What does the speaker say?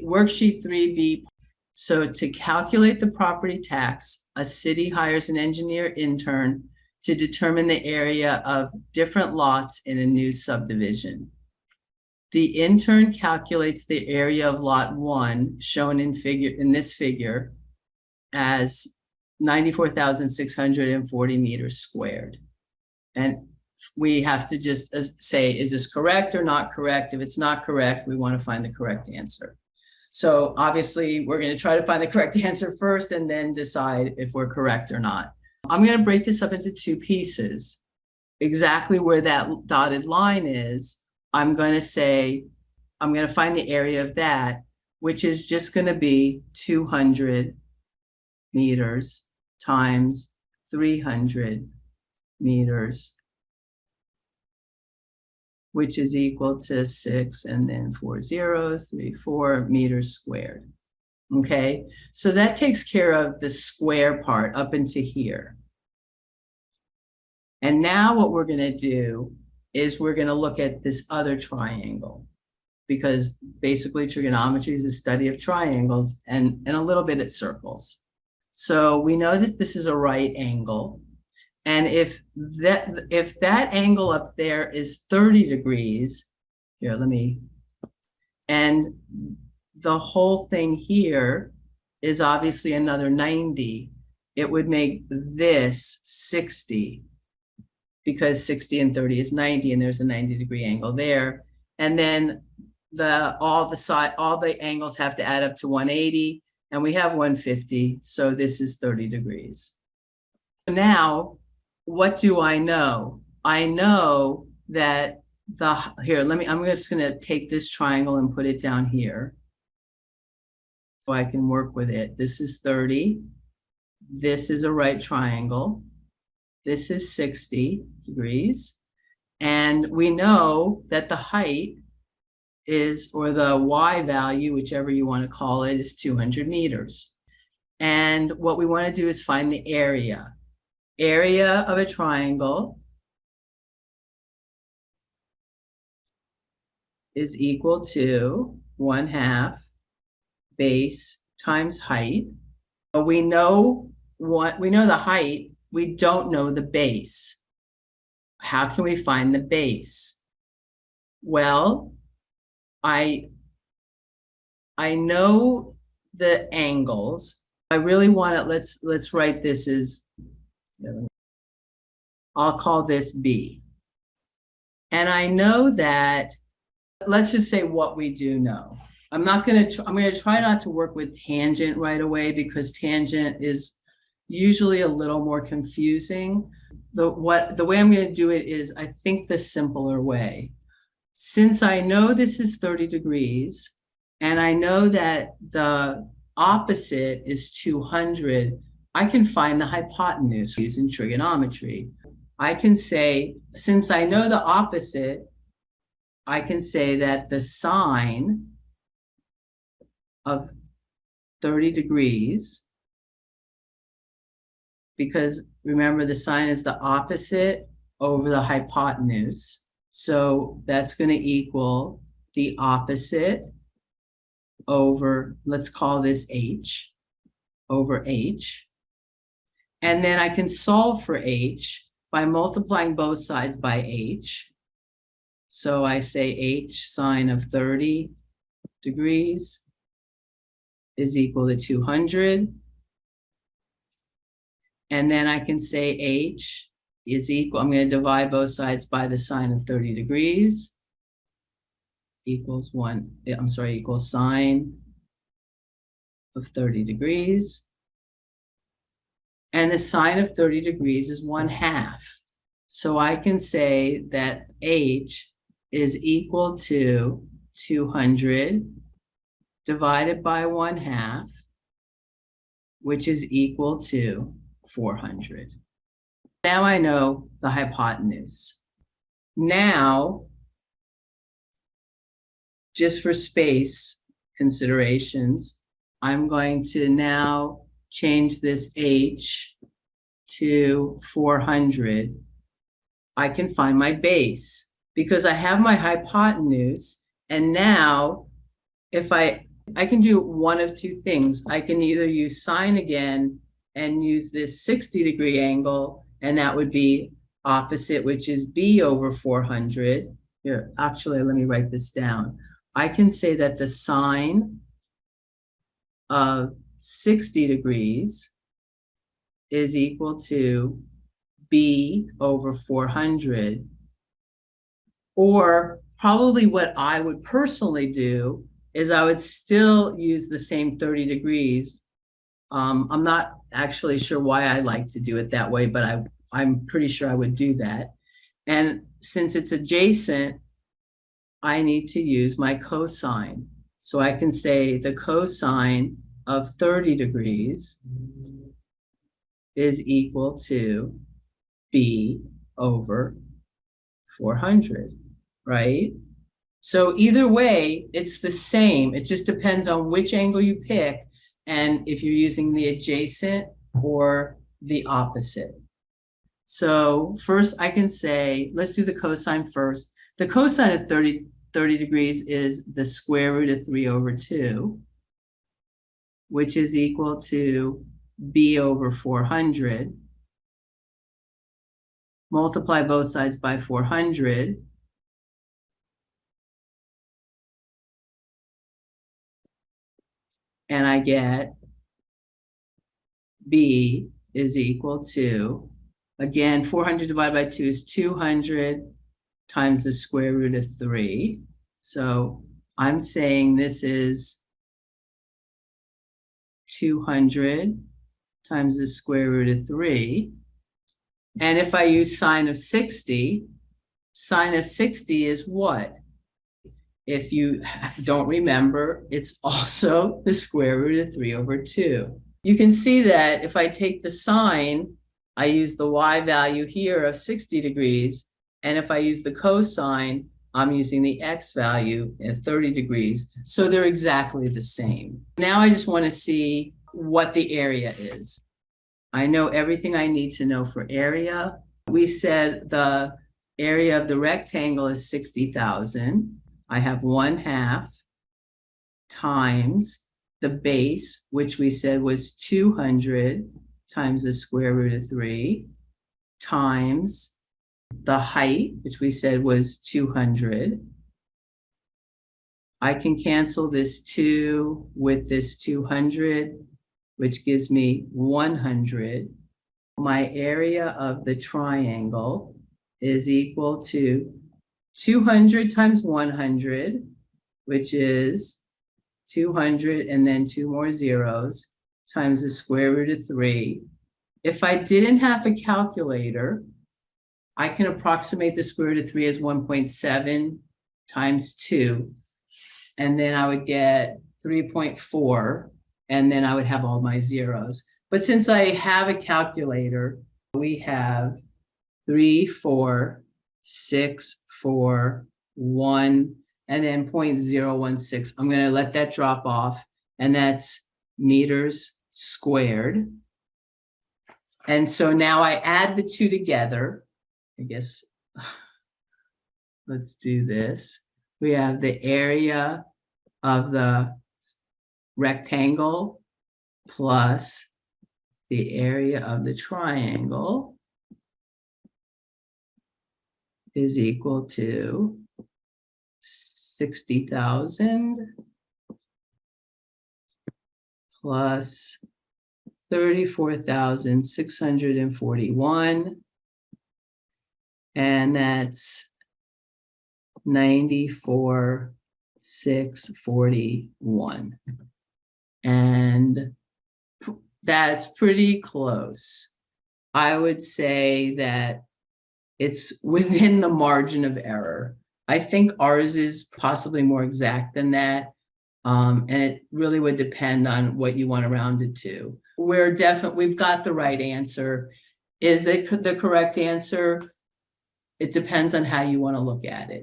worksheet 3B. So to calculate the property tax, a city hires an engineer intern to determine the area of different lots in a new subdivision. The intern calculates the area of lot 1, shown in this figure, as 94,640 meters squared. And we have to just say, is this correct or not correct? If it's not correct, we want to find the correct answer. So obviously, we're going to try to find the correct answer first and then decide if we're correct or not. I'm going to break this up into two pieces. Exactly where that dotted line is, I'm going to say, I'm going to find the area of that, which is just going to be 200 meters times 300 meters, which is equal to 6 and then 4 zeros, 4 meters squared. Okay, so that takes care of the square part up into here. And now what we're going to do is we're going to look at this other triangle, because basically trigonometry is the study of triangles and a little bit at circles. So we know that this is a right angle. And if that angle up there is 30 degrees, here, and the whole thing here is obviously another 90, it would make this 60, because 60 and 30 is 90, and there's a 90-degree angle there. And then all the angles have to add up to 180, and we have 150, so this is 30 degrees. Now, what do I know? I know that I'm just going to take this triangle and put it down here so I can work with it. This is 30. This is a right triangle. This is 60 degrees. And we know that the height is, or the Y value, whichever you want to call it, is 200 meters. And what we want to do is find the area. Area of a triangle is equal to 1/2 base times height. But we know the height, we don't know the base. How can we find the base? Well, I know the angles. I really want it, let's write this as, I'll call this B. And I know that, let's just say what we do know. I'm going to try not to work with tangent right away, because tangent is usually a little more confusing. The way I'm going to do it is, I think, the simpler way. Since I know this is 30 degrees, and I know that the opposite is 200, I can find the hypotenuse using trigonometry. I can say, since I know the opposite, I can say that the sine of 30 degrees, because remember, the sine is the opposite over the hypotenuse. So that's going to equal the opposite over, let's call this H, over H. And then I can solve for H by multiplying both sides by H. So I say H sine of 30 degrees is equal to 200. And then I can say H is equal, I'm going to divide both sides by the sine of 30 degrees, equals sine of 30 degrees. And the sine of 30 degrees is 1/2. So I can say that H is equal to 200 divided by 1/2, which is equal to 400. Now I know the hypotenuse. Now, just for space considerations, I'm going to now change this H to 400. I can find my base because I have my hypotenuse. And now if I I can do one of two things. I can either use sine again and use this 60-degree angle, and that would be opposite, which is b over 400. Here, actually, let me write this down. I can say that the sine of 60 degrees is equal to b over 400. Or probably what I would personally do is I would still use the same 30 degrees. I'm not actually sure why I like to do it that way, but I'm pretty sure I would do that. And since it's adjacent, I need to use my cosine. So I can say the cosine of 30 degrees is equal to b over 400, right? So either way, it's the same. It just depends on which angle you pick and if you're using the adjacent or the opposite. So first I can say, let's do the cosine first. The cosine of 30 degrees is the square root of 3 over 2, which is equal to b over 400. Multiply both sides by 400. And I get b is equal to, again, 400 divided by 2 is 200 times the square root of 3. So I'm saying this is 200 times the square root of 3. And if I use sine of 60 is what? If you don't remember, it's also the square root of 3 over 2. You can see that if I take the sine, I use the y value here of 60 degrees. And if I use the cosine, I'm using the x value at 30 degrees. So they're exactly the same. Now I just want to see what the area is. I know everything I need to know for area. We said the area of the rectangle is 60,000. I have 1/2 times the base, which we said was 200 times the square root of 3, times the height, which we said was 200. I can cancel this 2 with this 200, which gives me 100. My area of the triangle is equal to 200 times 100, which is 200 and then 2 more zeros, times the square root of 3. If I didn't have a calculator, I can approximate the square root of 3 as 1.7 times 2. And then I would get 3.4, and then I would have all my zeros. But since I have a calculator, we have 3, 4, 6, 4, 1, and then 0.016. I'm going to let that drop off, and that's meters squared. And so now I add the two together. I guess let's do this. We have the area of the rectangle plus the area of the triangle is equal to 60,000 plus 34,641, and that's 94,641. And that's pretty close. I would say that it's within the margin of error. I think ours is possibly more exact than that. And it really would depend on what you want to round it to. We've got the right answer. Is it the correct answer? It depends on how you want to look at it.